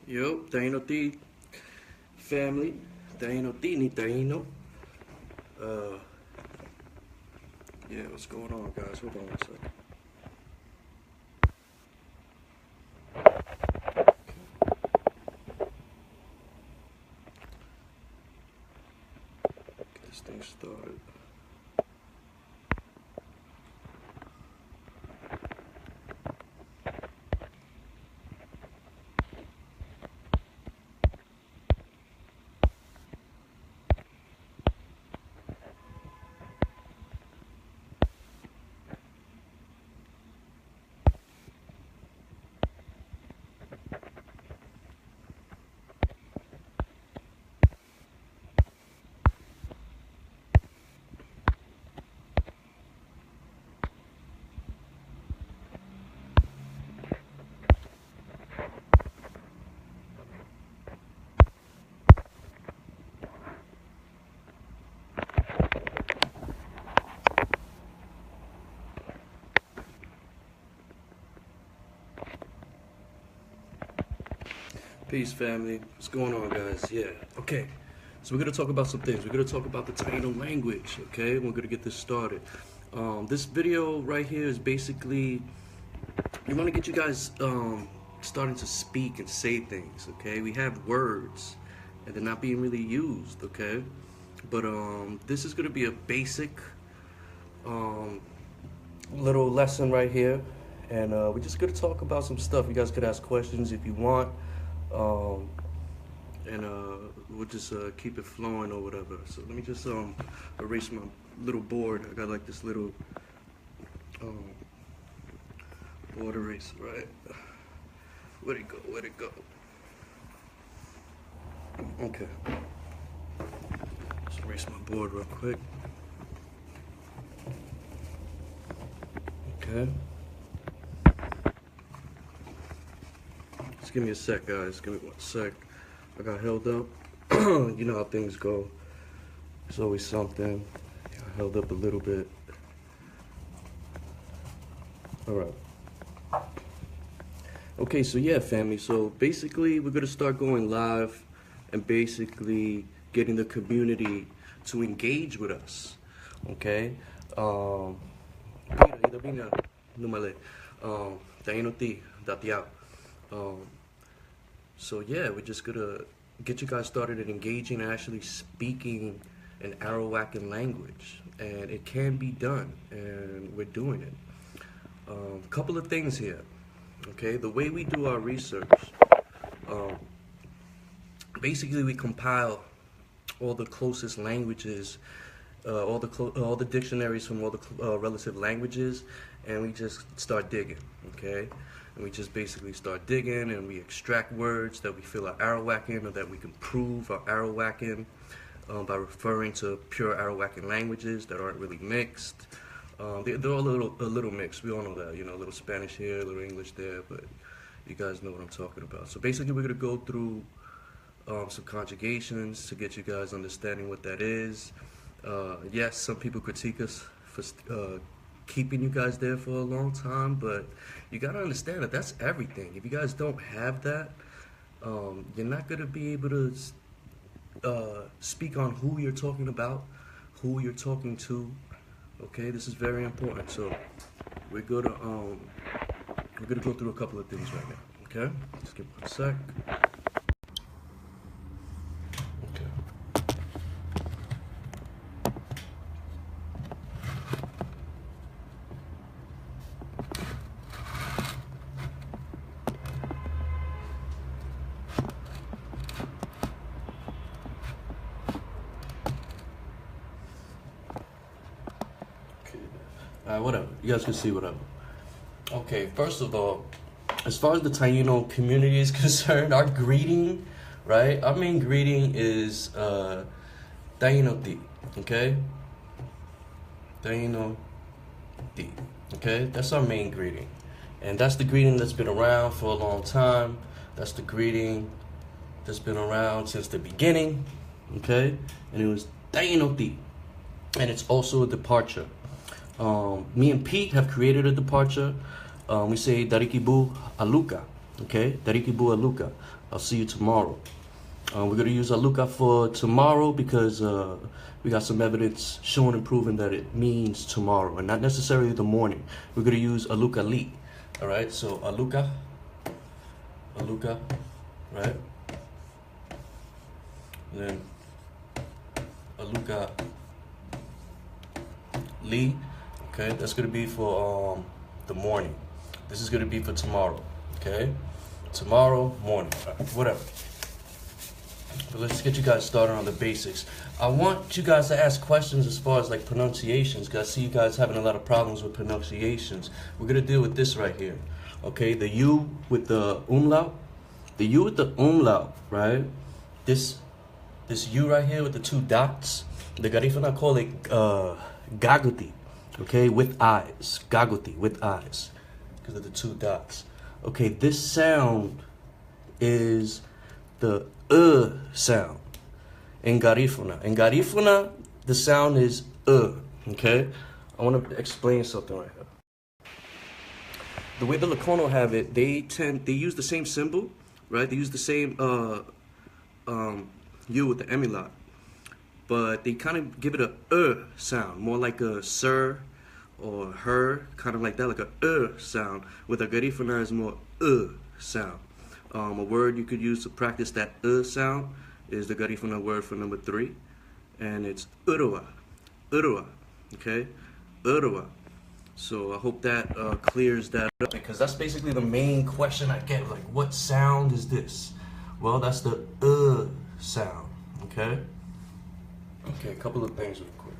Yo, Taino T family, Taino T ni Taino. Yeah, what's going on, guys? Hold on one second. Get this thing started. Peace, family. What's going on, guys? Yeah. Okay. So we're gonna talk about some things. We're gonna talk about the Taino language. Okay. We're gonna get this started. This video right here is basically we want to get you guys starting to speak and say things. Okay. We have words and they're not being really used. Okay. But this is gonna be a basic little lesson right here, and we're just gonna talk about some stuff. You guys could ask questions if you want. We'll just keep it flowing or whatever. So let me just erase my little board. I got like this little board eraser, right? Where'd it go? Where'd it go? Okay. Just erase my board real quick. Okay. Just give me a sec, guys. Give me 1 sec. I got held up. You know how things go. There's always something. Got held up a little bit. All right. Okay, so yeah, family. So basically, we're gonna start going live and basically getting the community to engage with us. Okay. So yeah, we're just gonna get you guys started at engaging and actually speaking an Arawakan language, and it can be done, and we're doing it. Couple of things here, okay? The way we do our research, basically we compile all the closest languages, all the dictionaries from all the relative languages, and we just start digging, okay? And we just basically start digging, and we extract words that we feel are Arawakan or that we can prove are Arawakan by referring to pure Arawakan languages that aren't really mixed. They're all a little mixed. We all know that, you know, a little Spanish here, a little English there, but you guys know what I'm talking about. So basically, we're gonna go through some conjugations to get you guys understanding what that is. Yes, some people critique us for keeping you guys there for a long time, but you gotta understand that that's everything. If you guys don't have that, you're not gonna be able to speak on who you're talking about, who you're talking to. Okay, this is very important. So we're gonna go through a couple of things right now. Okay, just give me 1 sec. Whatever. You guys can see whatever. Okay, first of all, as far as the Taino community is concerned, our greeting, right? Our main greeting is Taino Ti, okay? Taino Ti, okay? That's our main greeting. And that's the greeting that's been around for a long time. That's the greeting that's been around since the beginning, okay? And it was Taino Ti. And it's also a departure. Me and Pete have created a departure. We say Darikibu Aluka, Okay, Darikibu Aluka. I'll see you tomorrow. We're going to use Aluka for tomorrow because we got some evidence showing and proving that it means tomorrow and not necessarily the morning. We're going to use Aluka Li. All right, so Aluka, right? And then Aluka Li. Okay, that's going to be for the morning. This is going to be for tomorrow. Okay, tomorrow morning, whatever. But let's get you guys started on the basics. I want you guys to ask questions as far as like pronunciations, because I see you guys having a lot of problems with pronunciations. We're gonna deal with this right here. Okay, the U with the umlaut. The U with the umlaut, right? This U right here with the two dots. The Garifuna call it gaguti. Okay, with eyes. Gaguti, with eyes. Because of the two dots. Okay, this sound is the sound in Garifuna. In Garifuna, the sound is okay? I want to explain something right here. The way the Lakono have it, they use the same symbol, right? They use the same U with the emilat, but they kind of give it a sound, more like a sir or her, kind of like that, like a sound. With a Garifuna is more sound. A word you could use to practice that sound is the Garifuna word for number 3, and it's urua, okay, urua. So I hope that clears that up, because that's basically the main question I get, like, what sound is this? Well, that's the sound, okay? Okay, a couple of things real quick.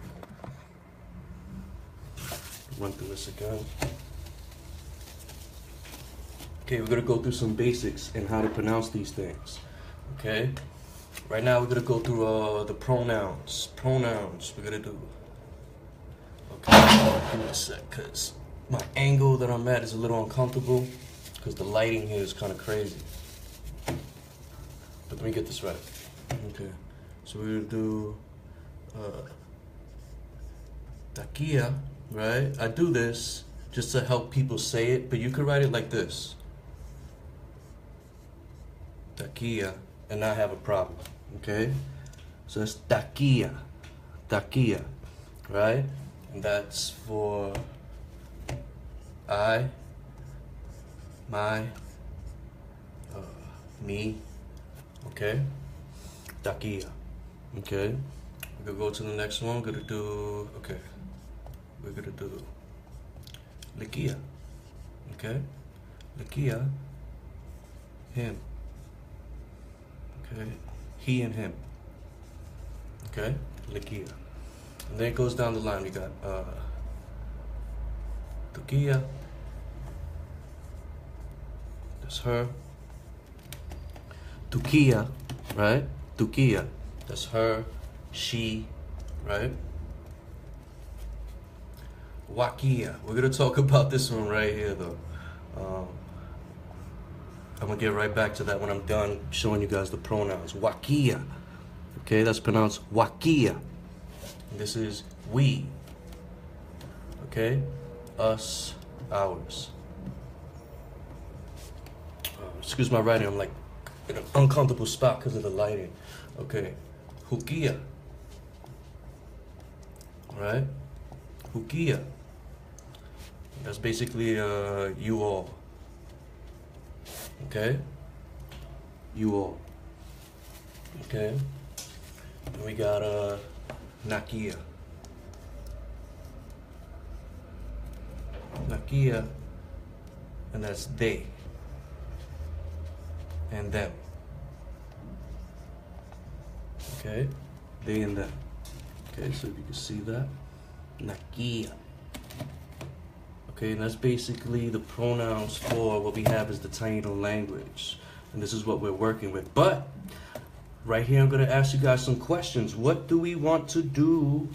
Run through this again. Okay, we're gonna go through some basics and how to pronounce these things. Okay, right now we're gonna go through the pronouns. Pronouns we're gonna do. Okay, give me a sec, cause my angle that I'm at is a little uncomfortable, cause the lighting here is kind of crazy. But let me get this right. Okay, so we're gonna do takia, right? I do this just to help people say it, but you could write it like this. Takia, and not have a problem, okay? So that's takia, right? And that's for I, my, me, okay? Takia, okay? We're gonna go to the next one. We're gonna do, okay. We're gonna do likia, okay? Likia, him. Okay, he and him. Okay, likia. And then it goes down the line. We got tukia. That's her. Tukia, right? Tukia. That's her, she, right? Wakia. We're gonna talk about this one right here, though. I'm gonna get right back to that when I'm done showing you guys the pronouns. Wakia. Okay, that's pronounced wakia. And this is we. Okay? Us, ours. Excuse my writing, I'm like in an uncomfortable spot because of the lighting. Okay. Hukia. Alright? Hukia. That's basically you all. Okay? You all. Okay? And we got Nakia. Nakia, and that's they and them. Okay? They and them. Okay, so if you can see that. Nakia. Okay, and that's basically the pronouns for what we have is the Taino language. And this is what we're working with. But, right here I'm going to ask you guys some questions. What do we want to do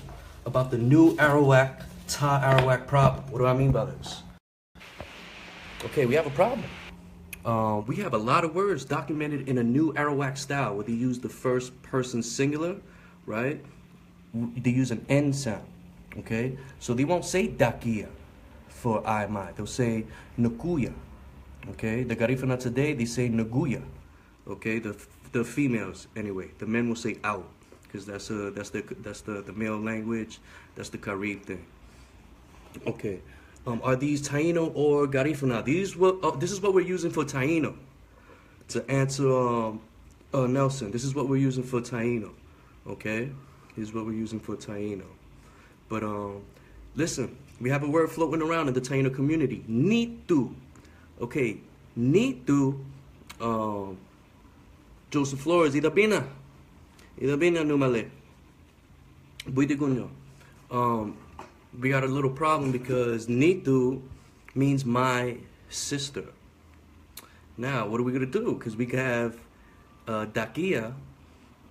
about the new Arawak, Ta Arawak problem? What do I mean by this? Okay, we have a problem. We have a lot of words documented in a new Arawak style where they use the first person singular, right? They use an N sound, okay? So they won't say dakia for I, my. They'll say nukuya, Okay, the Garifuna today, they say Naguya. Okay, the females anyway. The men will say out because that's the male language. That's the Carib thing. Okay, are these Taino or Garifuna? This is what we're using for Taino. To answer Nelson, this is what we're using for Taino. Okay, this is what we're using for Taino. But listen, we have a word floating around in the Taino community. Nitu. Okay, Nitu. Joseph Flores, Idabina numale. Buidiguno. We got a little problem because Nitu means my sister. Now, what are we gonna do? Because we have dakia,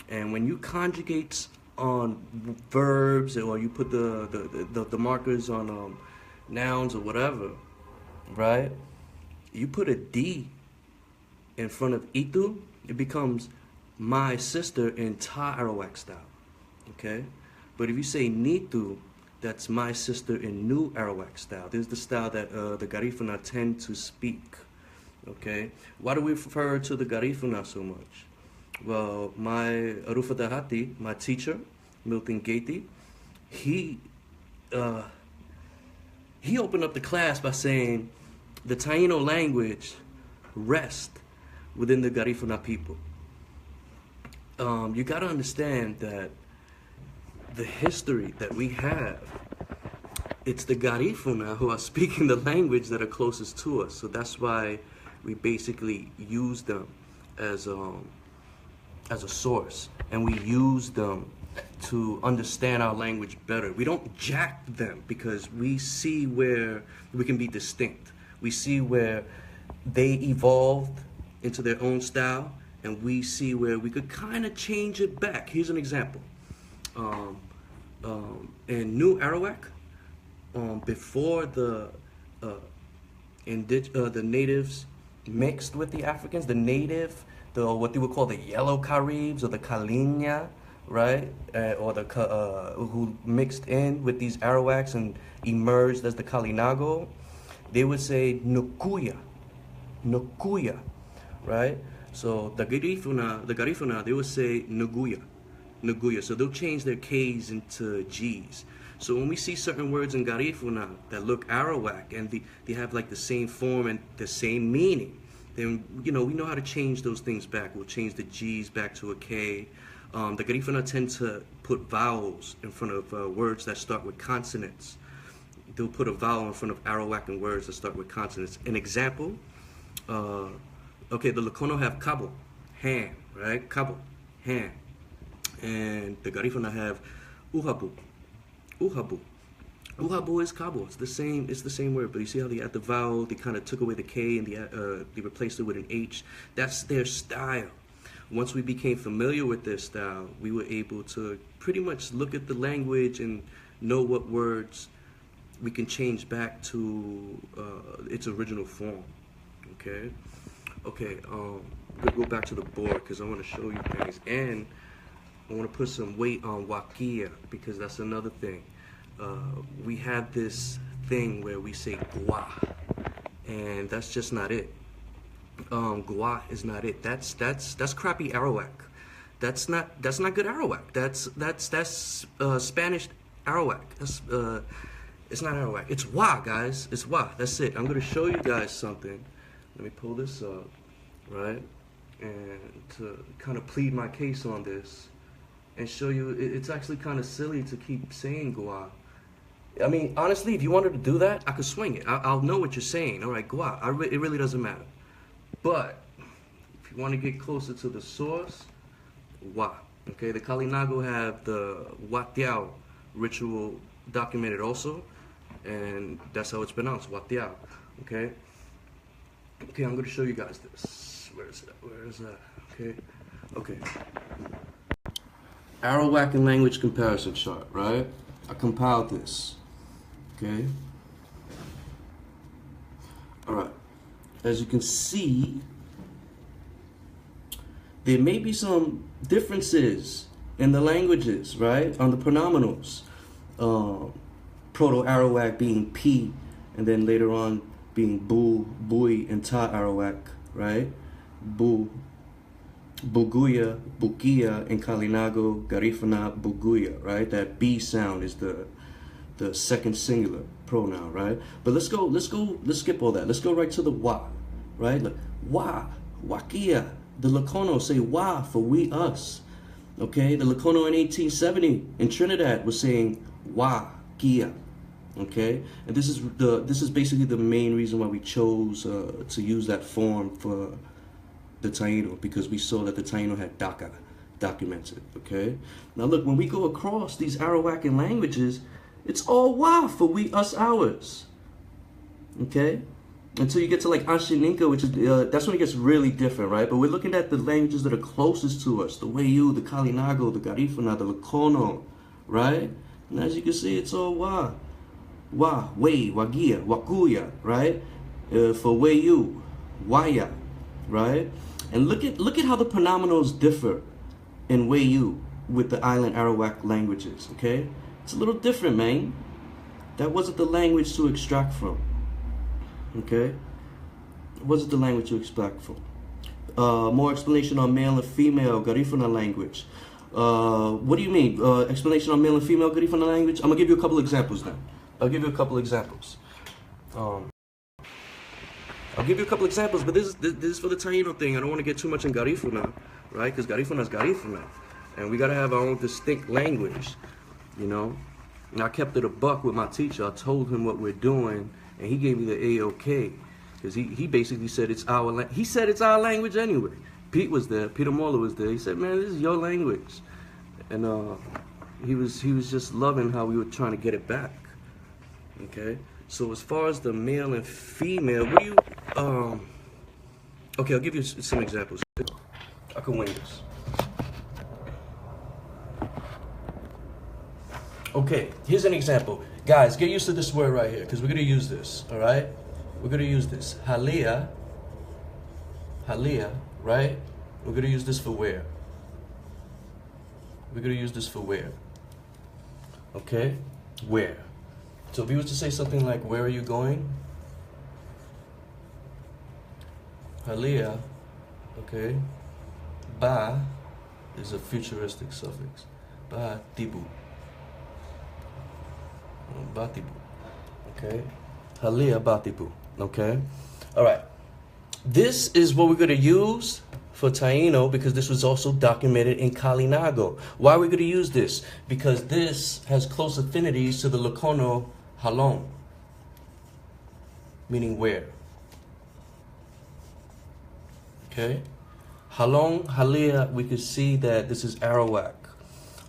and when you conjugate on verbs or you put the markers on nouns or whatever, right? You put a D in front of itu, it becomes my sister in Ta Arawak style, okay? But if you say Nitu, that's my sister in New Arawak style. This is the style that the Garifuna tend to speak, okay? Why do we refer to the Garifuna so much? Well, my Arufa Dahati, my teacher, Milton Gatey, he opened up the class by saying the Taino language rests within the Garifuna people. You got to understand that the history that we have, it's the Garifuna who are speaking the language that are closest to us. So that's why we basically use them as a source, and we use them to understand our language better. We don't jack them because we see where we can be distinct. We see where they evolved into their own style, and we see where we could kind of change it back. Here's an example. In New Arawak, before the natives mixed with the Africans, what they would call the yellow Caribs or the Kalinya, right? Or the who mixed in with these Arawaks and emerged as the Kalinago, they would say Nukuya, right? So the Garifuna, they would say Nuguya. So they'll change their K's into G's. So when we see certain words in Garifuna that look Arawak and they have like the same form and the same meaning, then we know how to change those things back. We'll change the G's back to a K. The Garifuna tend to put vowels in front of words that start with consonants. They'll put a vowel in front of Arawakan words that start with consonants. An example, okay, the Lakono have cabo, hand, right? Cabo, hand. And the Garifuna have uhabu. Uhabu is cabo. It's the same word, but you see how they add the vowel, they kind of took away the K and they replaced it with an H. That's their style. Once we became familiar with their style, we were able to pretty much look at the language and know what words we can change back to its original form. Okay? Okay, we'll go back to the board because I want to show you things. And I want to put some weight on wakia because that's another thing. We have this thing where we say gua, and that's just not it. Gua is not it. That's crappy Arawak. That's not good Arawak. That's Spanish Arawak. It's not Arawak. It's wa, guys. It's wa. That's it. I'm gonna show you guys something. Let me pull this up, right? And to kind of plead my case on this and show you it's actually kind of silly to keep saying gua. I mean, honestly, if you wanted to do that, I could swing it. I'll know what you're saying. All right, gua. It really doesn't matter. But if you want to get closer to the source, wa. Okay, the Kalinago have the watiao ritual documented also, and that's how it's pronounced, watiao. Okay. Okay, I'm going to show you guys this. Where is that? Okay. Okay. Arawakan language comparison chart, right? I compiled this. Okay. All right. As you can see, there may be some differences in the languages, right? On the pronominals. Proto-Arawak being P, and then later on being bu, bui, and ta Arawak, right? Bu, buguya, bukia, and Kalinago, Garifuna, buguya, right? That B sound is the second singular pronoun, right? But let's skip all that. Let's go right to the wa, right? Like, wa, wakia. The Lacono say wa for we, us. Okay, the Lacono in 1870 in Trinidad was saying wa, kia. Okay, and this is basically the main reason why we chose to use that form for the Taino, because we saw that the Taino had DACA documented. Okay, now look, when we go across these Arawakan languages, it's all wa for we, us, ours. Okay, until you get to like Ashaninka, which is that's when it gets really different, right? But we're looking at the languages that are closest to us: the Wayu, the Kalinago, the Garifuna, the Lacono, right? And as you can see, it's all wa. Wa, way, wagia, wakuya, right? For wayu, waya, right? And look at how the pronominals differ in wayu with the island Arawak languages, okay? It's a little different, man. That wasn't the language to extract from, okay? It wasn't the language to extract from. More explanation on male and female Garifuna language. What do you mean? Explanation on male and female Garifuna language? I'm gonna give you a couple examples now. I'll give you a couple examples. But this is for the Taino thing. I don't want to get too much in Garifuna, right? Because Garifuna is Garifuna, and we gotta have our own distinct language, you know. And I kept it a buck with my teacher. I told him what we're doing, and he gave me the A-OK, because he basically said it's our he said it's our language anyway. Pete was there. Peter Moller was there. He said, "Man, this is your language," and he was just loving how we were trying to get it back. Okay, so as far as the male and female, what do you, okay, I'll give you some examples. I can wing this. Okay, here's an example. Guys, get used to this word right here, because we're going to use this, all right? We're going to use this. Halia, right? We're going to use this for where? We're going to use this for where? Okay, where? So if you were to say something like, where are you going? Halia, okay. Ba is a futuristic suffix. Ba tibu. Ba tibu. Okay. Halia ba tibu. Okay. All right. This is what we're going to use for Taino, because this was also documented in Kalinago. Why are we going to use this? Because this has close affinities to the Lacono halong, meaning where. Okay, halong, halia, we could see that this is Arawak.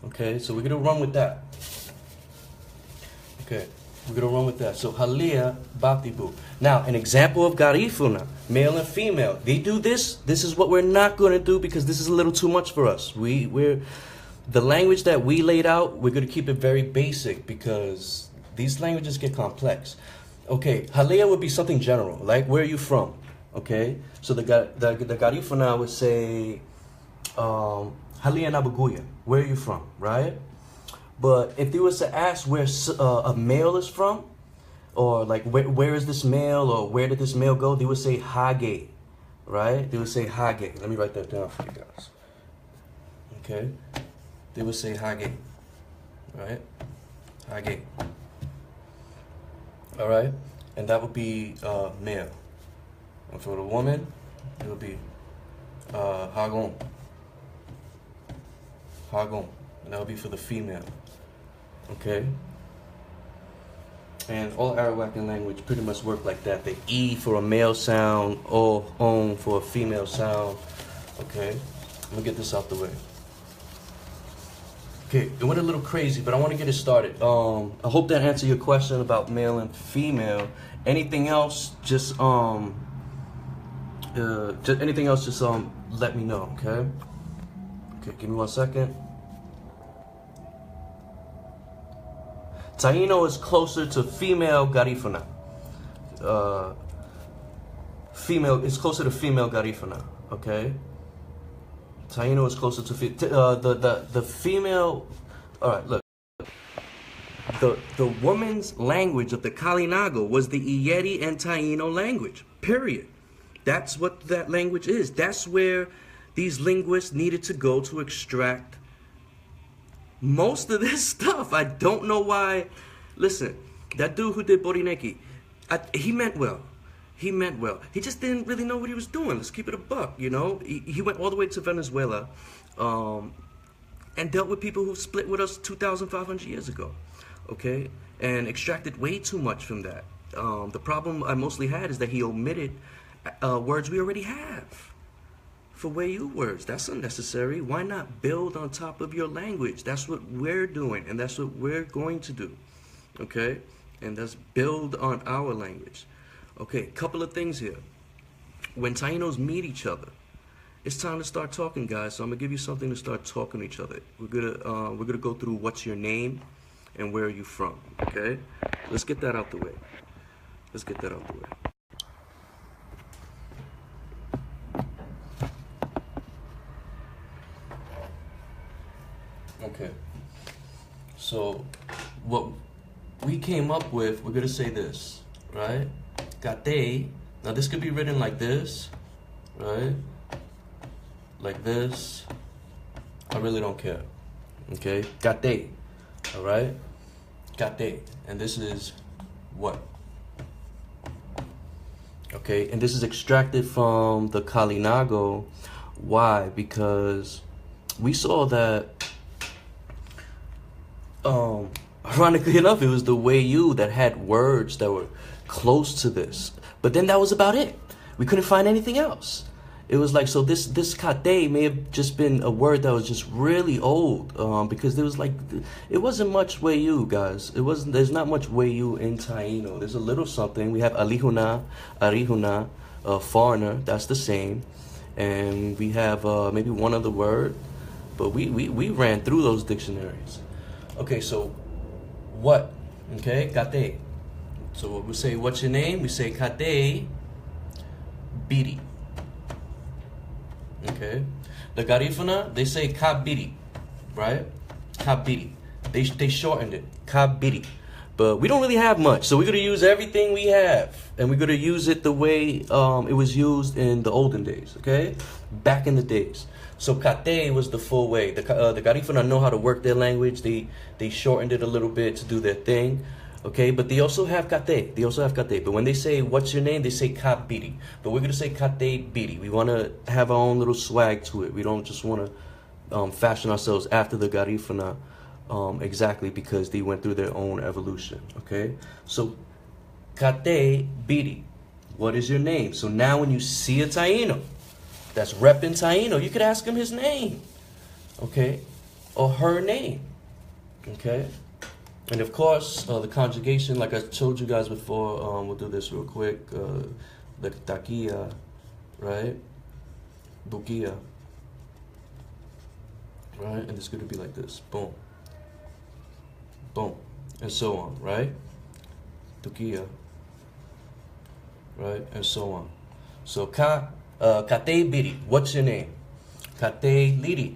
Okay, so we're gonna run with that. Okay, we're gonna run with that. So halia, batibu. Now, an example of Garifuna, male and female. They do this. This is what we're not gonna do, because this is a little too much for us. We're the language that we laid out. We're gonna keep it very basic, because these languages get complex. Okay, halia would be something general, like where are you from? Okay, so the Garifuna would say, halia nabaguya, where are you from, right? But if they was to ask where a male is from, or like where is this male, or where did this male go, they would say hage, right? They would say hage. Let me write that down for you guys. Okay, they would say hage, right? Hage. All right, and that would be male. And for the woman, it would be hagon. Hagon, and that would be for the female. Okay. And all Arawakan language pretty much work like that. The E for a male sound, O, on for a female sound. Okay, I'm gonna get this out the way. Okay, it went a little crazy, but I want to get it started. I hope that answered your question about male and female. Anything else, just let me know, okay? Okay, give me 1 second. Taino is closer to female Garifuna. It's closer to female Garifuna, okay? Taino is closer to the female. All right, look. the woman's language of the Kalinago was the Inenei and Taino language, period. That's what that language is. That's where these linguists needed to go to extract most of this stuff. I don't know why. Listen, that dude who did Borineki, he meant well. He meant well. He just didn't really know what he was doing. Let's keep it a buck, you know. He went all the way to Venezuela and dealt with people who split with us 2,500 years ago, okay? And extracted way too much from that. The problem I mostly had is that he omitted words we already have for Wayu words. That's unnecessary. Why not build on top of your language? That's what we're doing, and that's what we're going to do, okay? And that's build on our language. Okay, couple of things here. When Tainos meet each other, it's time to start talking, guys. So I'm gonna give you something to start talking to each other. We're gonna go through what's your name and where are you from. Okay, let's get that out the way. Let's get that out the way. Okay. So what we came up with, we're gonna say this, right? Kate. Now this could be written like this, right? Like this. I really don't care. Okay? Kate. Alright? Kate. And this is what? Okay, and this is extracted from the Kalinago. Why? Because we saw that ironically enough, it was the Wayu that had words that were close to this. But then that was about it. We couldn't find anything else. It was like, so this kate may have just been a word that was just really old, because there was like, it wasn't much Wayu, guys. There's not much Wayu in Taino. There's a little something. We have alihuna, arihuna, foreigner, that's the same. And we have maybe one other word, but we ran through those dictionaries. Okay, so what? Okay, kate. So what we say, what's your name? We say kate biri. Okay, the Garifuna, they say kabiri, right? Kabiri. They shortened it, kabiri. But we don't really have much, so we're gonna use everything we have, and we're gonna use it the way it was used in the olden days. Okay, back in the days. So kate was the full way. The Garifuna know how to work their language. They shortened it a little bit to do their thing. Okay, but they also have kate. But when they say, what's your name? They say kabiri. But we're going to say kate biri. We want to have our own little swag to it. We don't just want to fashion ourselves after the Garifuna exactly because they went through their own evolution. Okay, so kate biri. What is your name? So now when you see a Taino that's repping Taino, you could ask him his name. Okay, or her name. Okay. And of course, the conjugation, like I told you guys before, we'll do this real quick. The takia, right? Bukia, right? And it's going to be like this. Boom. Boom. And so on, right? Tukia, right? And so on. So, kate biri, what's your name? Kate liri,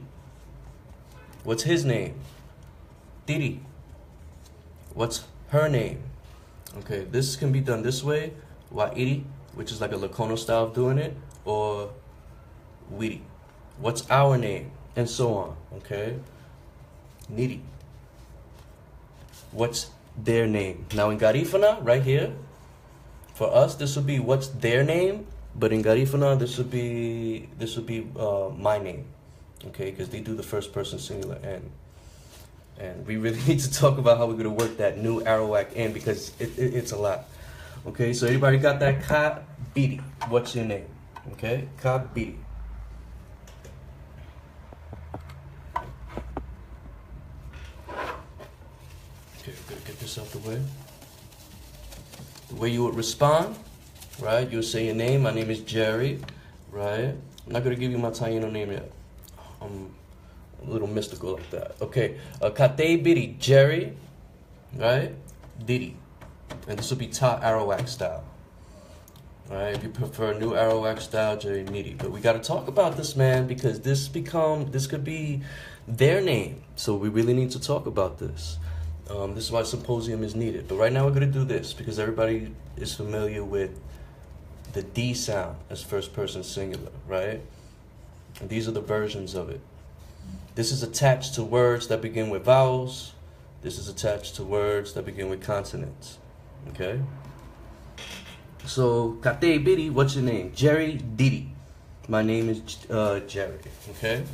what's his name? Tiri. What's her name? Okay, this can be done this way, wa'iri, which is like a Lacono style of doing it, or wiri. What's our name? And so on, okay? Niri. What's their name? Now in Garifuna, right here, for us, this would be what's their name, but in Garifuna, this would be my name, okay? Because they do the first person singular N. And we really need to talk about how we're going to work that new Arawak in because it's a lot. Okay, so everybody got that? Kabiri. What's your name? Okay, Kabiri. Okay, we're going to get this out the way. The way you would respond, right? You would say your name. My name is Jerry, right? I'm not going to give you my Taino name yet. A little mystical like that. Okay, kate biri, Jerry, right? Didi, and this will be ta Arawak style. All right, if you prefer new Arawak style, Jerry Nidi. But we got to talk about this, man, because this could be their name. So we really need to talk about this. This is why symposium is needed. But right now we're going to do this because everybody is familiar with the D sound as first person singular, right? And these are the versions of it. This is attached to words that begin with vowels. This is attached to words that begin with consonants. Okay? So, Kate Biddy, what's your name? Jerry Didi. My name is Jerry. Okay?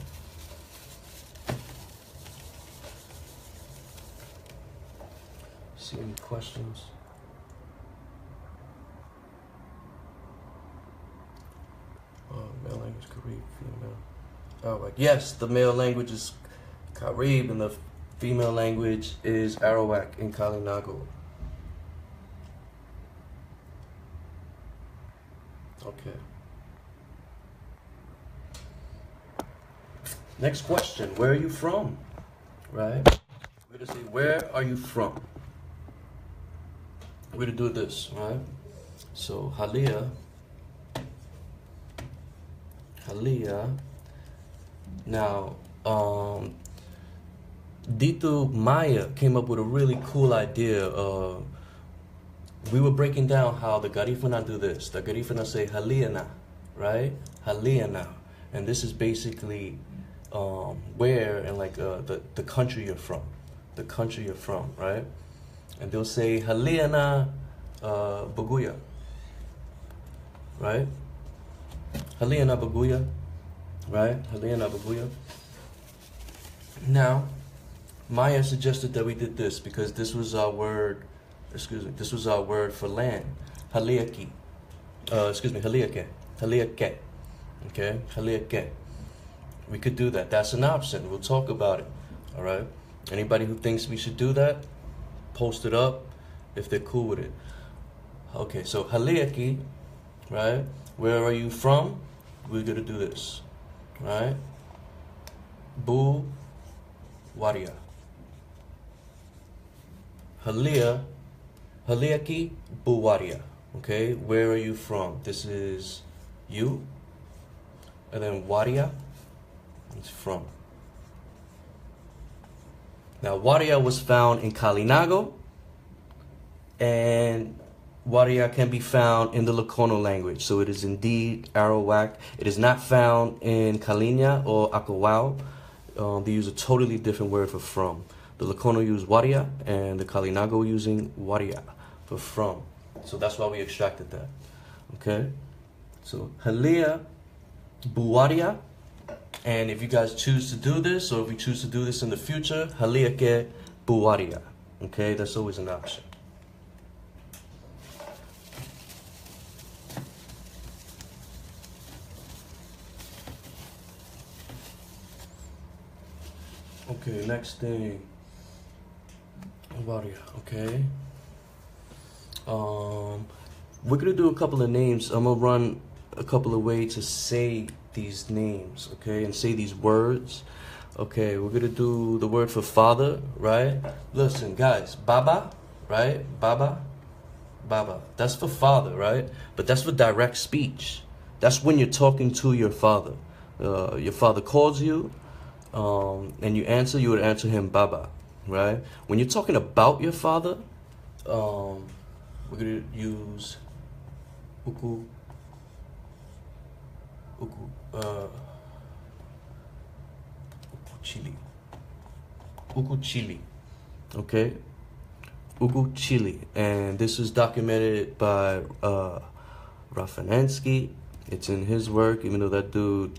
See any questions? Male language, Carib, female. Oh, like, yes, the male language is Carib and the female language is Arawak in Kalinago. Okay. Next question, where are you from? Right? We're going to say, where are you from? We're going to do this, right? So, Halia. Now, Dito Maya came up with a really cool idea. We were breaking down how the Garifuna do this. The Garifuna say Haliana, right? Haliana. And this is basically where and like the country you're from. The country you're from, right? And they'll say Haliana Baguya, right? Haliana Baguya, right? Haliana Baguya. Now, Maya suggested that we did this because this was our word, this was our word for land. Haliake. Haliake. Haliake. Okay? Haliake. We could do that. That's an option. We'll talk about it. All right? Anybody who thinks we should do that, post it up if they're cool with it. Okay, so Haliake, right? Where are you from? We're going to do this. Right? Bu Waria. Haliake Buwaria. Okay, where are you from? This is you. And then Waria is from. Now, Waria was found in Kalinago, and Waria can be found in the Lakono language. So it is indeed Arawak. It is not found in Kalinya or Akawao. They use a totally different word for from. The Lakono use Waria, and the Kalinago using Waria for from. So that's why we extracted that. Okay? So, Halia Buwaria. And if you guys choose to do this, or if we choose to do this in the future, Haliake Buwaria. Okay? That's always an option. Okay, next thing. Waria, okay. We're gonna do a couple of names. I'm gonna run a couple of ways to say these names, okay, and say these words. Okay, we're gonna do the word for father, right? Listen, guys, Baba, right? Baba, Baba. That's for father, right? But that's for direct speech. That's when you're talking to your father. Your father calls you, and you answer. You would answer him Baba, right? When you're talking about your father, we're gonna use Uku Chili. Uku Chili. Okay? Uku Chili. And this is documented by Rafanansky. It's in his work, even though that dude,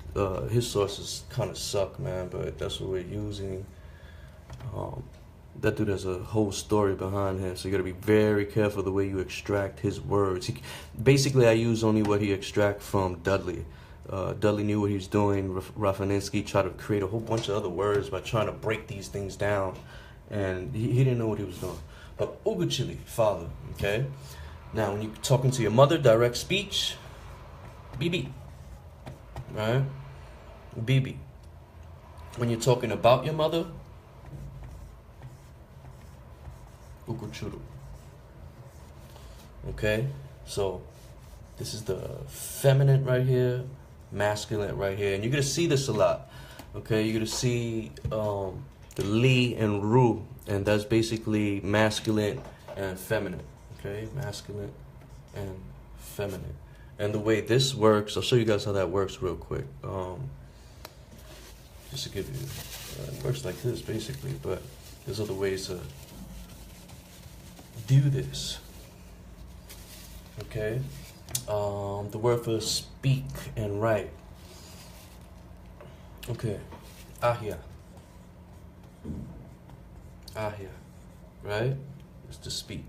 his sources kind of suck, man, but that's what we're using. That dude has a whole story behind him, so you gotta be very careful the way you extract his words. Basically, I use only what he extract from Dudley. Dudley knew what he was doing. Rafanansky tried to create a whole bunch of other words by trying to break these things down, and he didn't know what he was doing. But Uguchili, father, okay? Now, when you're talking to your mother, direct speech, Bibi, right? Bibi. When you're talking about your mother, Ukuchuru. Okay? So, this is the feminine right here, masculine right here. And you're going to see this a lot. Okay? You're going to see the li and ru and that's basically masculine and feminine. Okay, masculine and feminine. And the way this works, I'll show you guys how that works real quick. Just to give you, it works like this basically, but there's other ways to do this. Okay, the word for speak and write. Okay, ahia. Ahia, right? Is to speak.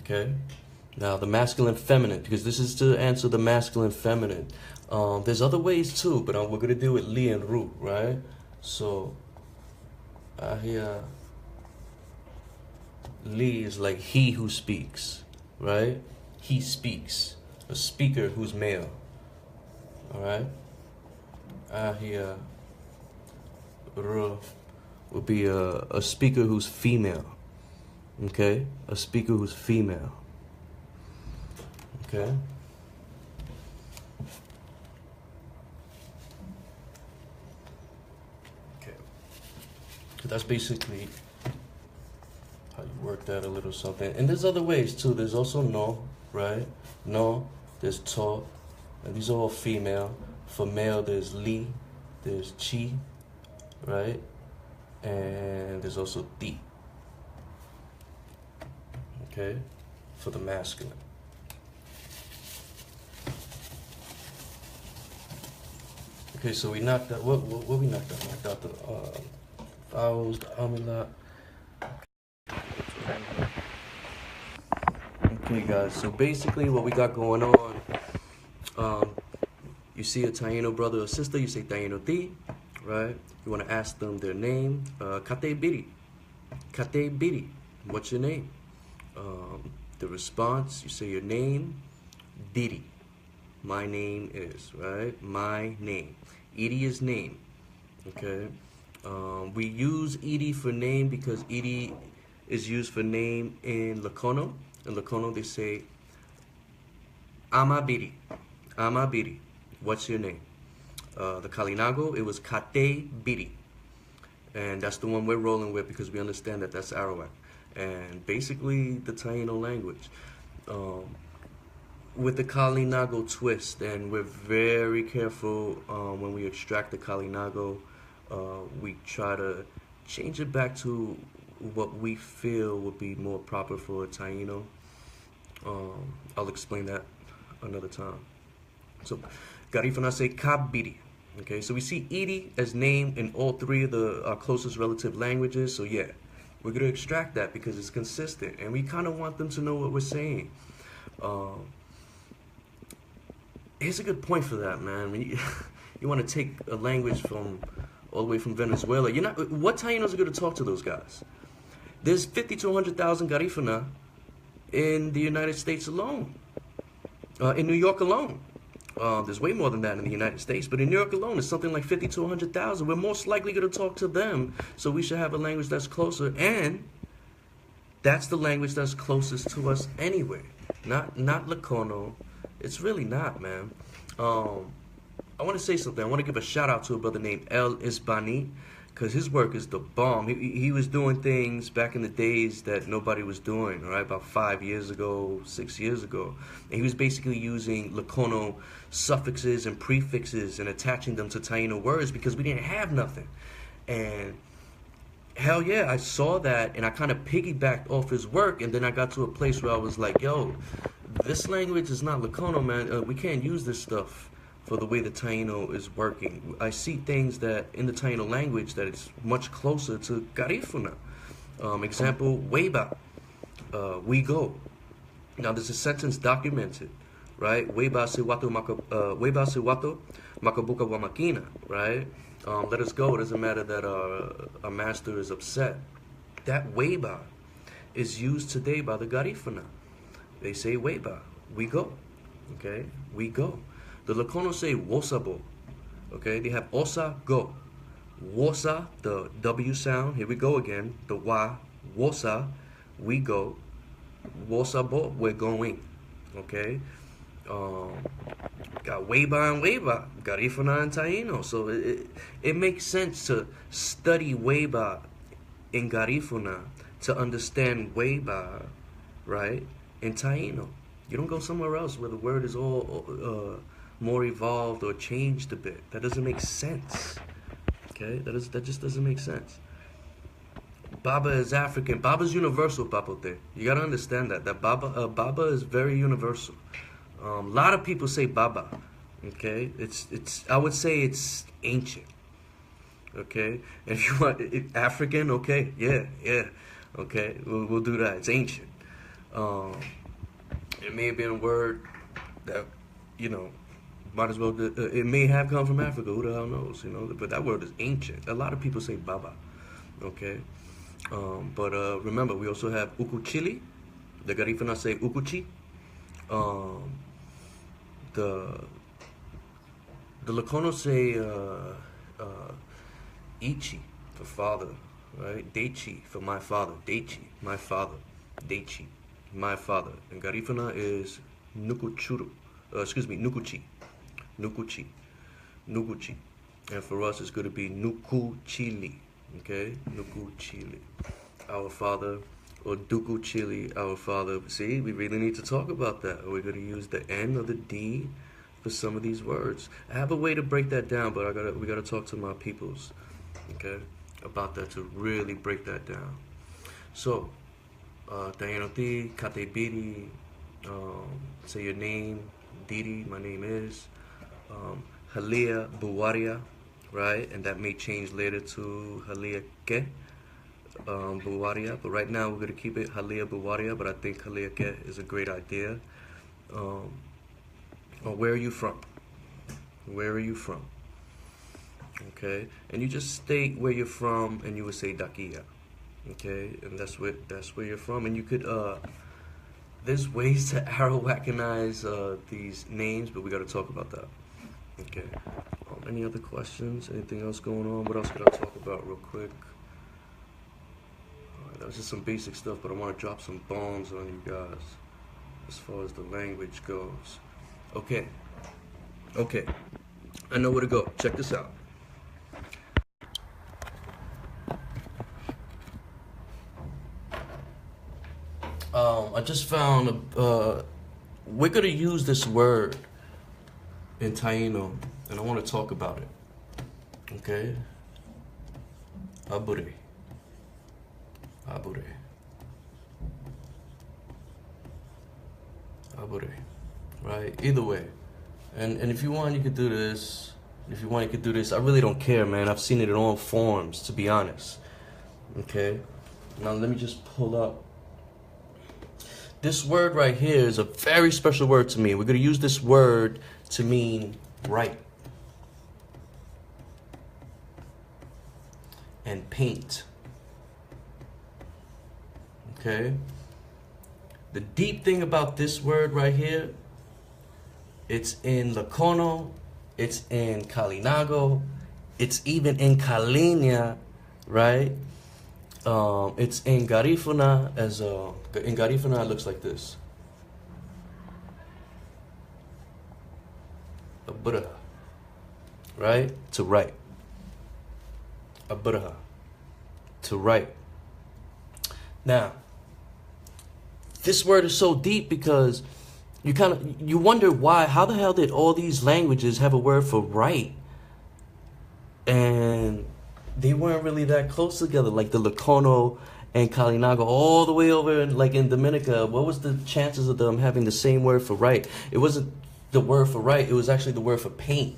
Okay, now the masculine feminine, because this is to answer the masculine feminine. There's other ways too, but we're gonna deal with li and ru, right? So ahia, li is like he who speaks, right? He speaks, a speaker who's male. All right, ahia, ru would be a speaker who's female. Okay, a speaker who's female. Okay. Okay. So that's basically how you work that a little something. And there's other ways too. There's also no, right? No. There's to, and these are all female. For male, there's li, there's chi, right? And there's also ti. Okay, for the masculine. Okay, so we knocked out, what we knocked out? Knocked out the vowels, the umlaut. Okay guys, so basically what we got going on, you see a Taino brother or sister, you say Taino ti, right? You want to ask them their name, Kate Biri, Kate Biri, what's your name? The response, you say your name, Didi. My name is, right? My name. Edie is name. Okay. We use Edie for name because Edie is used for name in Lakono. In Lakono, they say, Ama Biri. Ama Biri. What's your name? The Kalinago, it was Kate Biri. And that's the one we're rolling with because we understand that that's Arawak. And basically the Taino language with the Kalinago twist, and we're very careful when we extract the Kalinago. We try to change it back to what we feel would be more proper for a Taino. I'll explain that another time. So Garifuna say Kabiri. Okay, so we see Edi as name in all three of our closest relative languages. So yeah, we're going to extract that because it's consistent, and we kind of want them to know what we're saying. Here's a good point for that, man. When you want to take a language from all the way from Venezuela, what Tainos are going to talk to those guys? There's 50 to 100,000 Garifuna in the United States alone, in New York alone. There's way more than that in the United States, but in New York alone, it's something like 50 to 100,000. We're most likely going to talk to them, so we should have a language that's closer, and that's the language that's closest to us anyway. Not Lakono. It's really not, man. I want to say something. I want to give a shout out to a brother named El Isbani, because his work is the bomb. He was doing things back in the days that nobody was doing, right? About 5 years ago, 6 years ago. And he was basically using Lakono suffixes and prefixes and attaching them to Taino words because we didn't have nothing. And hell yeah, I saw that and I kind of piggybacked off his work, and then I got to a place where I was like, yo, this language is not Lakono, man. We can't use this stuff for the way the Taino is working. I see things that in the Taino language that is much closer to Garifuna. Example, Weba, we go. Now there's a sentence documented, right? Weba se wato makabuka wa makina, right? Let us go. It doesn't matter that our master is upset. That Weba is used today by the Garifuna. They say Weba, we go, okay? We go. The Lakono say wosabo, okay? They have osa, go. Wosa, the W sound, here we go again. The wa, wosa, we go. Wosabo, we're going, okay? Got Weba and Weba, Garifuna and Taino. So it makes sense to study Weba in Garifuna to understand Weba, right, in Taino. You don't go somewhere else where the word is all more evolved or changed a bit. That doesn't make sense. Okay, that just doesn't make sense. Baba is African. Baba's universal, papote. You gotta understand that Baba is very universal. A lot of people say Baba. Okay, it's I would say it's ancient. Okay, and if you want African, okay, yeah, okay, we'll do that. It's ancient. It may have been a word that, might as well. It may have come from Africa. Who the hell knows? But that word is ancient. A lot of people say Baba. Okay. But remember, we also have Ukuchili. The Garifuna say Ukuchi. The Lakono say Ichi for father, right? Deichi for my father. Deichi, my father. Deichi, my father. And Garifuna is Nukuchuru. Nukuchi. Nukuchi. Nukuchi. And for us, it's going to be Nukuchili. Okay, Nuku Chile, our father, or Duku Chile, our father. See, we really need to talk about that. We're going to use the N or the D for some of these words. I have a way to break that down, but we gotta talk to my peoples, okay, about that to really break that down. So, Taino Ti, Kate Bidi, say your name, Didi, my name is, Halia Buwaria. Right, and that may change later to Halia Ke Buwaria, but right now we're going to keep it Halia Buwaria, but I think Halia Ke is a great idea. Where are you from? Where are you from? Okay, and you just state where you're from, and you would say Dakia. Okay, and that's where you're from, and you could there's ways to Arawakanize these names, but we got to talk about that. Okay. Any other questions? Anything else going on? What else could I talk about real quick? Alright, that was just some basic stuff, but I want to drop some bombs on you guys as far as the language goes. Okay. I know where to go. Check this out. I just found we're gonna use this word in Taino, and I want to talk about it. Okay? Abure. Right? Either way. And if you want, you could do this. I really don't care, man. I've seen it in all forms, to be honest. Okay? Now let me just pull up. This word right here is a very special word to me. We're going to use this word to mean right and paint. Okay? The deep thing about this word right here, it's in Lakono, it's in Kalinago, it's even in Kalinia, right? It's in Garifuna in Garifuna it looks like this. Aburaha, right? To write. Aburaha, to write. Now, this word is so deep because you wonder why, how the hell did all these languages have a word for write? And they weren't really that close together, like the Lakono and Kalinago, all the way over in Dominica. What was the chances of them having the same word for write? It wasn't the word for write, it was actually the word for paint.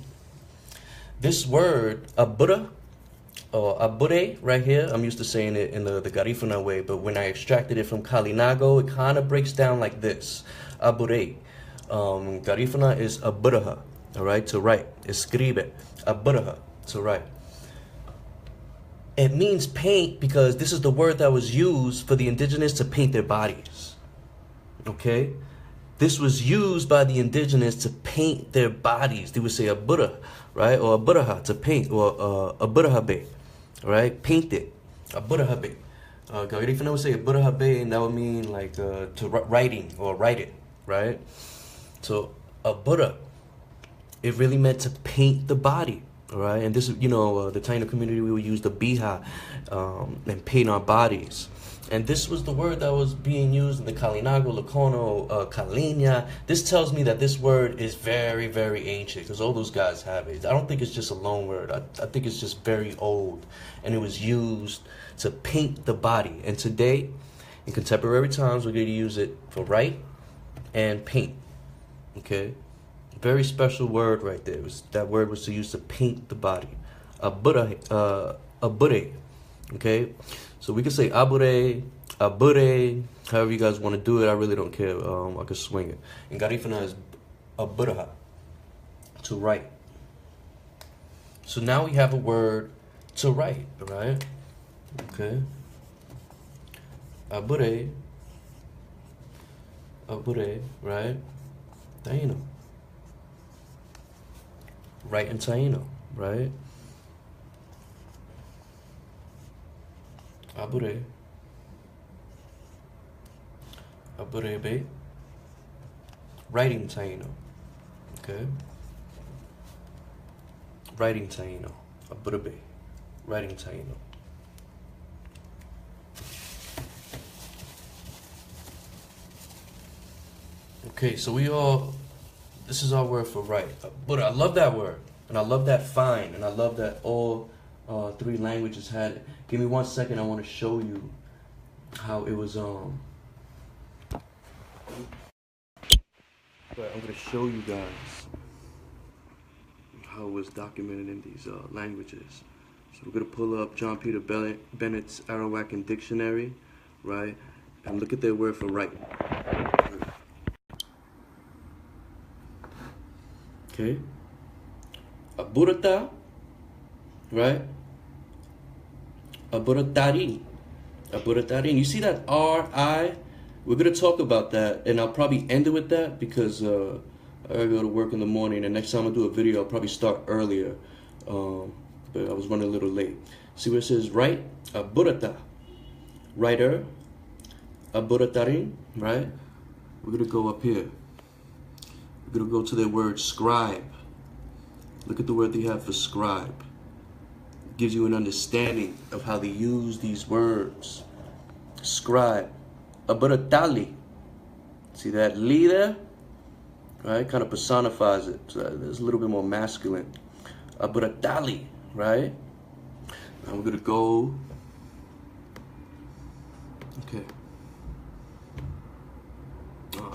This word, abura, or abure, right here, I'm used to saying it in the Garifuna way, but when I extracted it from Kalinago, it kind of breaks down like this. Abure. Garifuna is aburaha, all right, to write. Escribe. Aburaha, to write. It means paint because this is the word that was used for the indigenous to paint their bodies. Okay? This was used by the indigenous to paint their bodies. They would say abura, right? Or aburaha, to paint, or aburahabe, right? Paint it. Aburahabe. Garifuna would say aburahabe, and that would mean like to writing or write it, right? So abura. it really meant to paint the body. All right, and this is, the Taino community, we would use the biha and paint our bodies. And this was the word that was being used in the Kalinago, Lakono, Kalinya. This tells me that this word is very, very ancient because all those guys have it. I don't think it's just a loan word. I think it's just very old. And it was used to paint the body. And today, in contemporary times, we're going to use it for write and paint. Okay? Very special word right there. That word was to use to paint the body. Abure. Okay? So we can say abure, abure, however you guys want to do it. I really don't care. I can swing it. And Garifuna is aburaha, to write. So now we have a word to write, right? Okay. Abure, right? Taino. Write in Taino, right? Abure be writing Taino. Okay. Writing Taino. Abure be writing Taino. Okay, so this is our word for write. But I love that word, and I love that fine, and I love that all three languages had it. Give me 1 second. I want to show you how it was. I'm going to show you guys how it was documented in these languages. So we're going to pull up John Peter Bennett's Arawakan Dictionary, right? And look at their word for write. Okay. Aburata, right? Aburatari. Aburatari. And you see that R-I? We're going to talk about that, and I'll probably end it with that because I gotta go to work in the morning, and next time I do a video, I'll probably start earlier. But I was running a little late. See where it says write? Aburata. Writer. Aburatarin, right? We're going to go up here. We're going to go to the word scribe. Look at the word they have for scribe. It gives you an understanding of how they use these words. Scribe. Aburatali. See that leader? Right? Kind of personifies it. So it's a little bit more masculine. Aburatali. Right? Now we're going to go. Okay.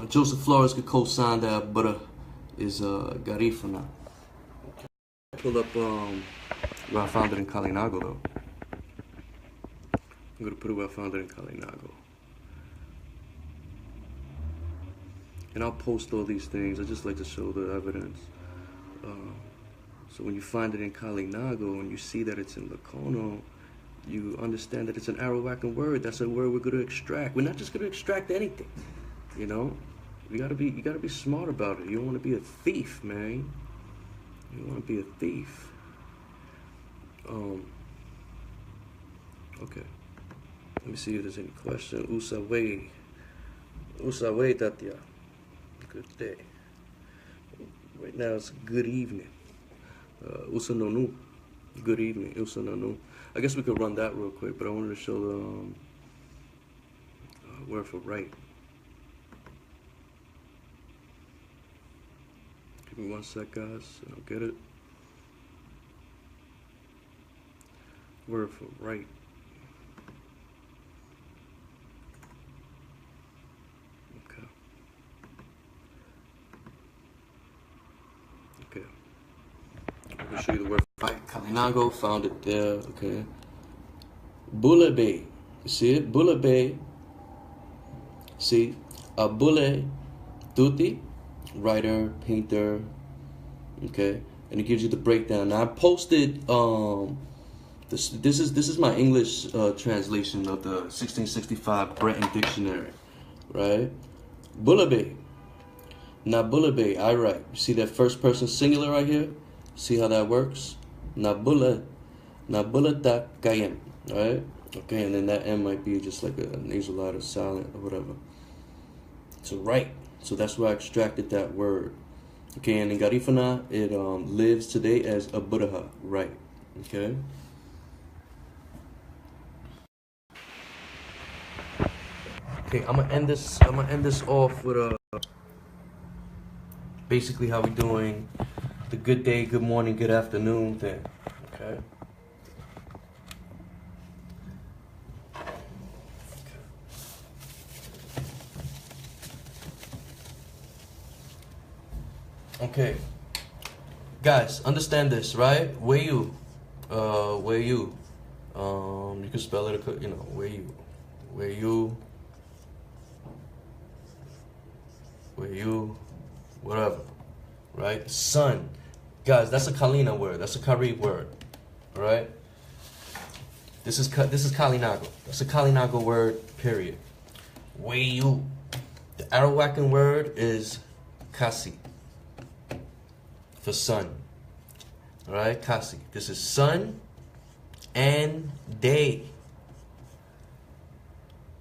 Joseph Flores could co-sign that, but is Garifuna. Okay. Pull up where I found it in Kalinago though. I'm gonna put it where I found it in Kalinago. And I'll post all these things. I just like to show the evidence. So when you find it in Kalinago and you see that it's in Lakono, you understand that it's an Arawakan word. That's a word we're gonna extract. We're not just gonna extract anything, you know. You gotta be smart about it. You don't want to be a thief, man. You don't want to be a thief. Okay. Let me see if there's any question. Usaway, Tatya. Good day. Right now it's good evening. Usanonu. Good evening. Usanonu. I guess we could run that real quick, but I wanted to show the word for right. Give me 1 sec, guys, and I'll get it. Word for right. Okay. Okay. I'm gonna show you the word for right. Kalinago found it there. Okay. Bulebe. You see it? Bulebe. See? Abule tuti. Writer, painter, okay, and it gives you the breakdown. Now I posted this is my English translation of the 1665 Breton Dictionary, right? Bulebe. Now bulebe, I write. You see that first person singular right here? See how that works? Nabula ta kayem, right? Okay, and then that M might be just like a nasal or silent or whatever. So right. So that's why I extracted that word. Okay, and in Garifuna, it lives today as a Buddha, right? Okay. Okay, I'm gonna end this. I'm gonna end this off with basically how we doing the good day, good morning, good afternoon thing. Okay. Okay, guys, understand this, right? Where you, you can spell it, you know, where you, whatever, right? Sun, guys, that's a Kalina word. That's a Kari word, all right? This is Kalinago. That's a Kalinago word. Period. Where you, the Arawakan word is kasi for sun. All right, kasi. This is sun and day.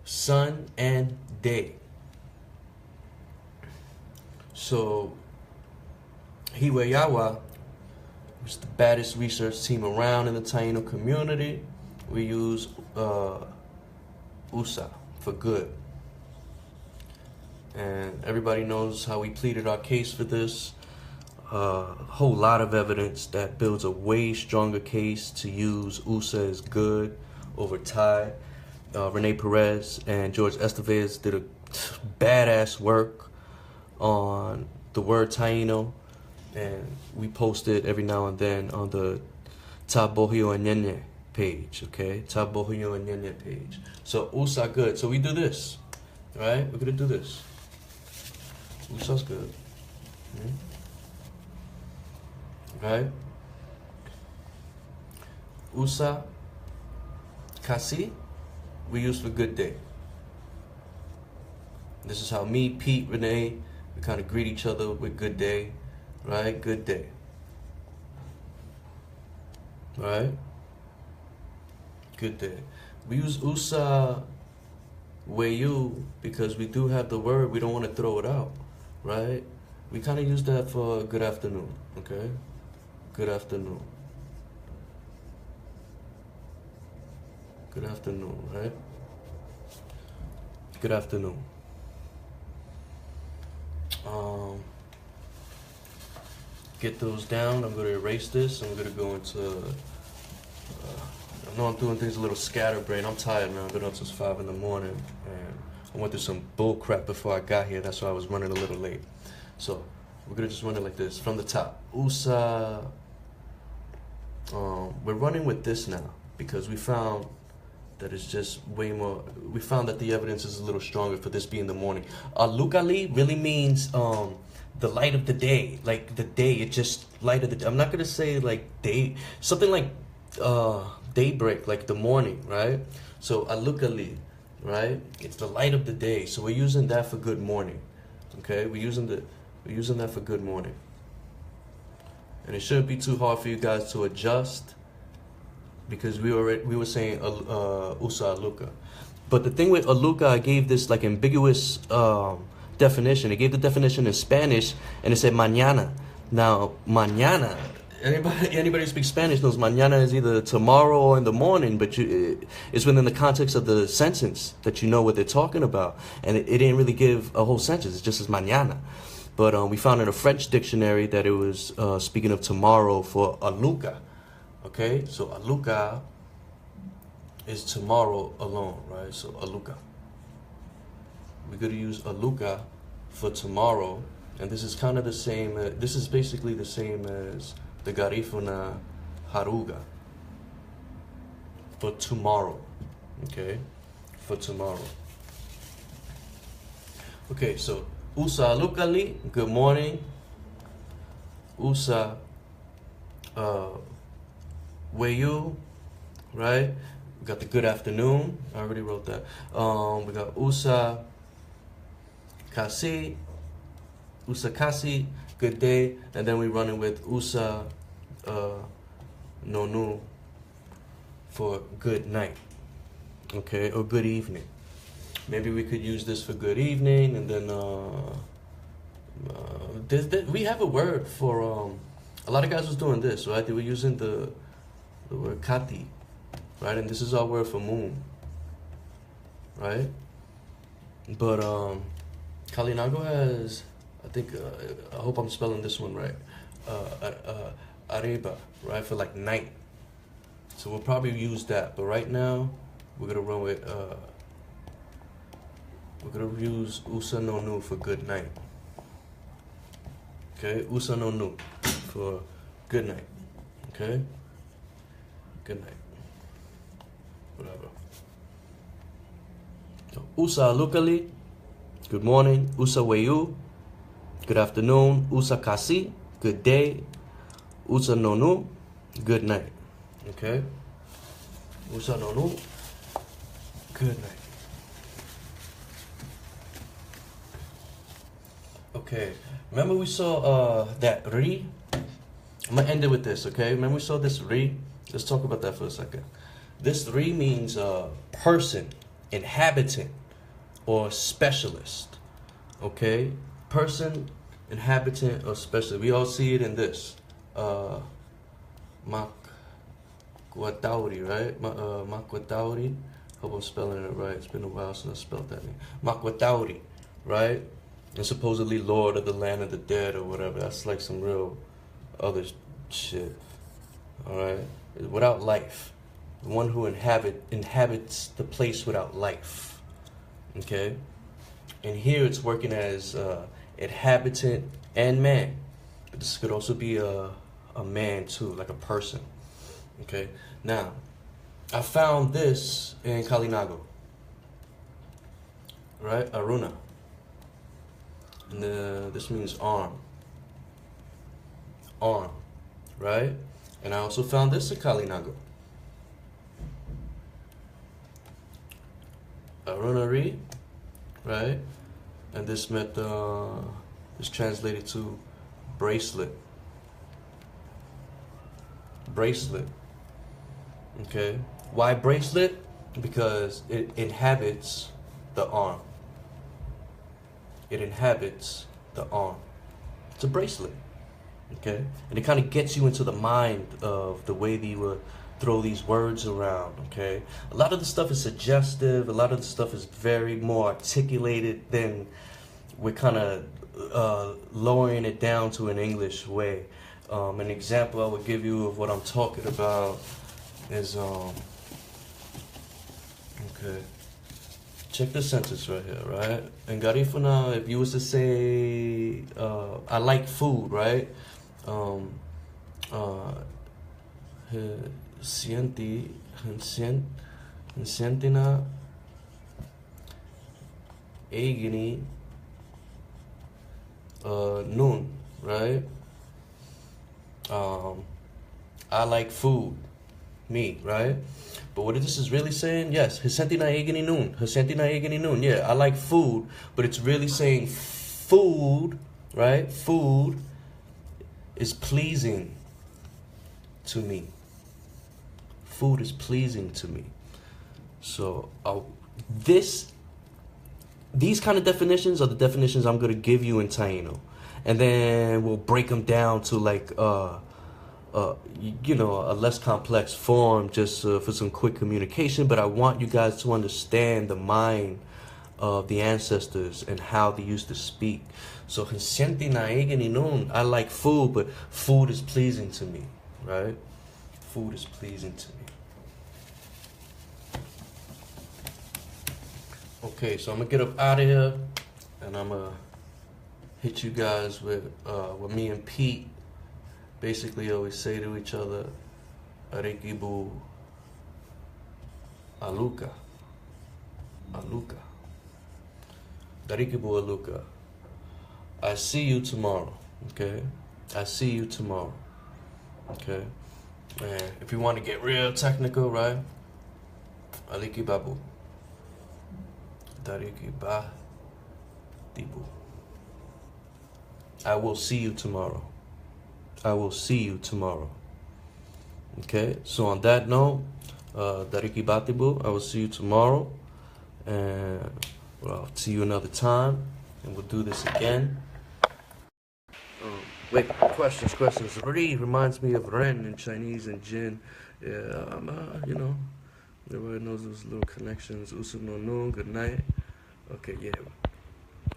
Sun and day. So, Hiwayawa was the baddest research team around in the Taino community. We use USA for good. And everybody knows how we pleaded our case for this. A whole lot of evidence that builds a way stronger case to use USA as good over Thai. Rene Perez and George Estevez did a badass work on the word Taino, and we post it every now and then on the Bohio and Inenei page, okay? Bohio and Inenei page. So USA good. So we do this, right? We're gonna do this. USA's good. Right? USA, kasi, we use for good day. This is how me, Pete, Renee, we kind of greet each other with good day, right? Good day. Right? Good day. We use USA, weyu, because we do have the word, we don't want to throw it out, right? We kind of use that for good afternoon, okay? Good afternoon. Good afternoon, right? Good afternoon. Get those down. I'm going to erase this. I'm going to go into... I know I'm doing things a little scatterbrained. I'm tired, man. I've been up since 5 in the morning. And I went through some bull crap before I got here. That's why I was running a little late. So, we're going to just run it like this. From the top. USA... we're running with this now because we found that it's just way more. We found that the evidence is a little stronger for this being the morning. Lukali really means the light of the day, like the day. It's just light of the day. I'm not gonna say like day, something like daybreak, like the morning, right? So alukali, right? It's the light of the day. So we're using that for good morning. Okay, we're using that for good morning. And it shouldn't be too hard for you guys to adjust because we were saying usa aluka. But the thing with aluka, I gave this like ambiguous definition. I gave the definition in Spanish and it said mañana. Now, mañana, anybody who speaks Spanish knows mañana is either tomorrow or in the morning, but it's within the context of the sentence that you know what they're talking about. And it didn't really give a whole sentence. It just says mañana. But we found in a French dictionary that it was speaking of tomorrow for aluka. Okay, so aluka is tomorrow alone, right? So aluka. We're going to use aluka for tomorrow. And this is kind of the same, this is basically the same as the Garifuna haruga. For tomorrow. Okay, for tomorrow. Okay, so usa alukali, good morning. Usa weyu, right? We got the good afternoon. I already wrote that. We got usa kasi, good day. And then we running with usa nonu for good night. Okay, or good evening. Maybe we could use this for good evening, and then We have a word for a lot of guys was doing this, right? They were using the word kati, right? And this is our word for moon, right? But Kalinago has, I think, I hope I'm spelling this one right, areba, right, for like night. So we'll probably use that, but right now we're gonna run with we're gonna use usa no nu for good night. Okay, usa no nu for good night. Okay, good night. Whatever. So, usa lukali, good morning. Usa weyu, good afternoon. Usa kasi, good day. Usa no nu, good night. Okay, usa no nu, good night. Okay, remember we saw that ri? I'm gonna end it with this, okay? Remember we saw this ri? Let's talk about that for a second. This ri means person, inhabitant, or specialist, okay? Person, inhabitant, or specialist. We all see it in this. Makwatauri, right? Makwatauri. Hope I'm spelling it right. It's been a while since I spelled that name. Makwatauri, right? And supposedly Lord of the land of the dead or whatever. That's like some real other shit. Alright? Without life. The one who inhabits the place without life. Okay? And here it's working as inhabitant and man. But this could also be a man too, like a person. Okay? Now, I found this in Kalinago. Right? Aruna. And this means arm. Arm, right? And I also found this in Kalinago. Arunari, right? And this meant, is translated to bracelet. Bracelet. Okay. Why bracelet? Because it inhabits the arm. It inhabits the arm. It's a bracelet, okay? And it kind of gets you into the mind of the way they would throw these words around, okay? A lot of the stuff is suggestive. A lot of the stuff is very more articulated than we're kind of lowering it down to an English way. An example I would give you of what I'm talking about is, okay. Check this sentence right here, right? In Garifuna, if you was to say, I like food, right? Sientina egini nun, right? I like food, me, right? But what this is really saying, yes, Hisentina egini nun, Hisentina egini nun. Yeah, I like food, but it's really saying food, right? Food is pleasing to me. Food is pleasing to me. So these kind of definitions are the definitions I'm going to give you in Taino. And then we'll break them down to like, you know, a less complex form just for some quick communication. But I want you guys to understand the mind of the ancestors and how they used to speak. So, I like food, but food is pleasing to me, right? Food is pleasing to me. Okay, so I'm gonna get up out of here, and I'm gonna hit you guys with what me and Pete basically always say to each other: Arekibu Aluka. Aluka. Darikibu Aluka. I see you tomorrow, okay? I see you tomorrow, okay? And if you want to get real technical, right? Aliki Babu. Dariki Ba Dibu. I will see you tomorrow. I will see you tomorrow. Okay, so on that note, Dariki Batibu, I will see you tomorrow. And well, I'll see you another time. And we'll do this again. Wait, questions. Ri reminds me of Ren in Chinese and Jin. Yeah, everybody knows those little connections. Usu no no, good night. Okay, yeah.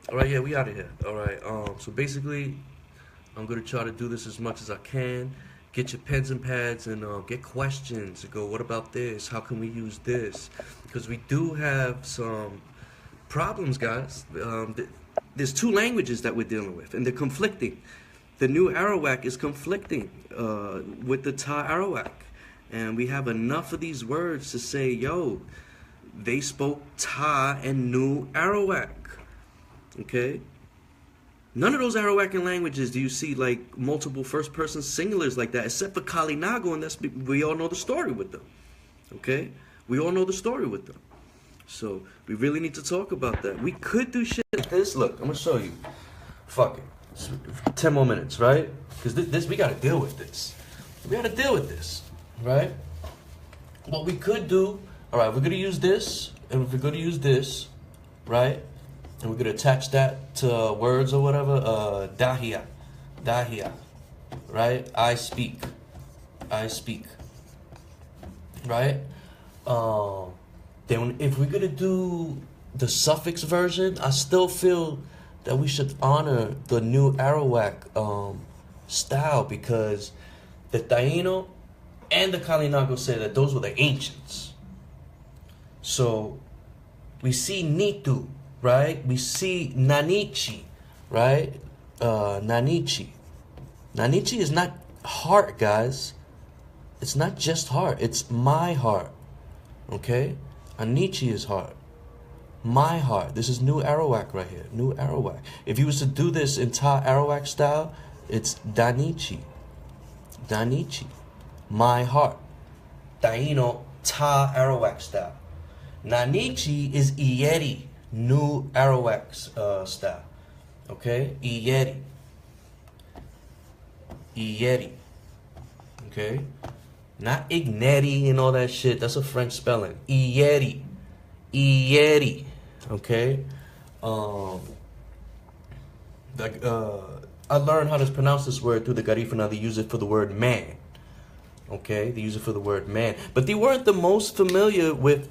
All right, yeah, we out of here. All right. So basically, I'm gonna try to do this as much as I can. Get your pens and pads and get questions. Go, what about this? How can we use this? Because we do have some problems, guys. There's two languages that we're dealing with, and they're conflicting. The new Arawak is conflicting with the Ta Arawak, and we have enough of these words to say, yo, they spoke Ta and New Arawak. Okay. None of those Arawakan languages do you see like multiple first-person singulars like that, except for Kalinago, and we all know the story with them. Okay, we all know the story with them. So we really need to talk about that. We could do shit like this. Look, I'm gonna show you. Fuck it. 10 more minutes, right? Because this we gotta deal with this. We gotta deal with this, right? What we could do. All right, we're gonna use this, and if we're gonna use this, right? And we're going to attach that to words or whatever. Dahia. Right? I speak. Right? Then if we're going to do the suffix version, I still feel that we should honor the new Arawak style, because the Taino and the Kalinago say that those were the ancients. So we see Nitu. Right? We see Nanichi, right? Nanichi. Nanichi is not heart, guys. It's not just heart. It's my heart. Okay? Anichi is heart. My heart. This is New Arawak right here. New Arawak. If you was to do this in Ta Arawak style, it's Danichi. Danichi. My heart. Taino Ta Arawak style. Nanichi is Ieri. New Arawak style. Okay? Ieri. Okay? Not Igneri and all that shit. That's a French spelling. Ieri. Okay? I learned how to pronounce this word through the Garifuna. They use it for the word man. Okay? They use it for the word man. But they weren't the most familiar with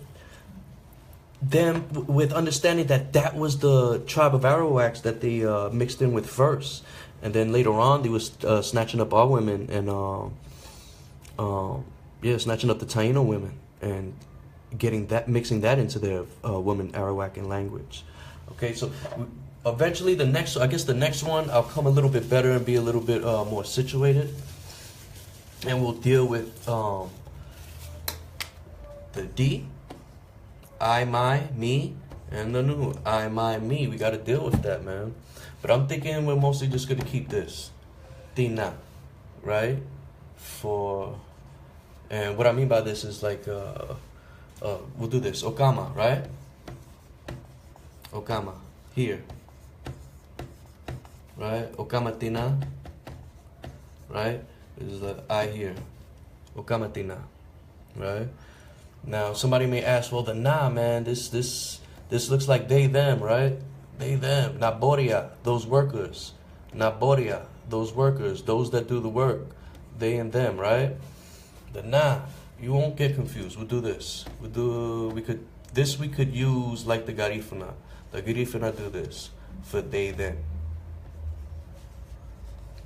them, with understanding that was the tribe of Arawaks that they mixed in with first, and then later on they was snatching up our women and snatching up the Taino women and mixing that into their woman Arawakan language. Okay, so eventually the next one I'll come a little bit better and be a little bit more situated, and we'll deal with the D. I, my, me, and the new I, my, me. We got to deal with that, man. But I'm thinking we're mostly just going to keep this. Tina, right? And what I mean by this is like, we'll do this. Okama, right? Okama, here. Right? Okama Tina, right? This is the I here. Okama Tina, right? Now, somebody may ask, well, man, this looks like they, them, right? They, them. Naboria, those workers. Naboria, those workers, those that do the work. They and them, right? The you won't get confused. We'll do this. We could use like the Garifuna. The Garifuna do this for they, them.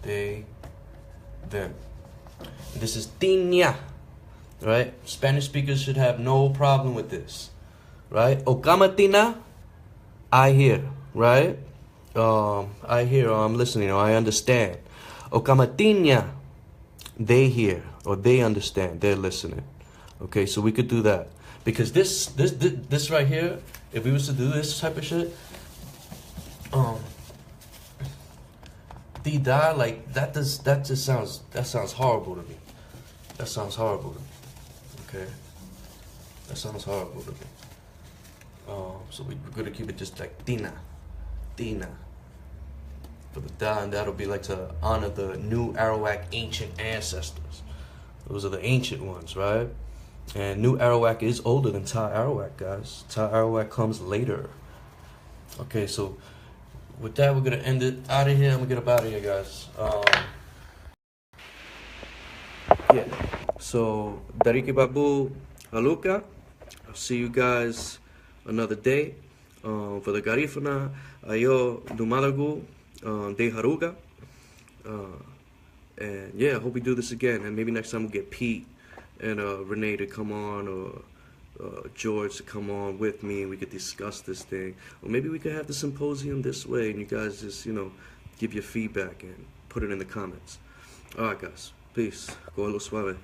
They, them. This is tinya. Right? Spanish speakers should have no problem with this. Right? Okamatina, I hear. Right? I hear, or I'm listening, or I understand. Okamatina, they hear, or they understand, they're listening. Okay, so we could do that. Because this right here, if we was to do this type of shit, Dida, like that sounds horrible to me. That sounds horrible to me. Okay, that sounds horrible to me. So we're gonna keep it just like Tina for the da, and that'll be like to honor the new Arawak ancient ancestors. Those are the ancient ones, right? And new Arawak is older than Ta Arawak, guys. Ta Arawak comes later. Okay, so with that, we're gonna end it out of here. I'm gonna get up out of here, guys. Yeah. So, Dariki Babu, Haluka. I'll see you guys another day. For the Garifuna, Ayo Dumalagu, De Haruga. And yeah, I hope we do this again. And maybe next time we'll get Pete and Renee to come on, or George to come on with me, and we could discuss this thing. Or maybe we could have the symposium this way, and you guys just, give your feedback and put it in the comments. All right, guys. Peace. Go a little suave.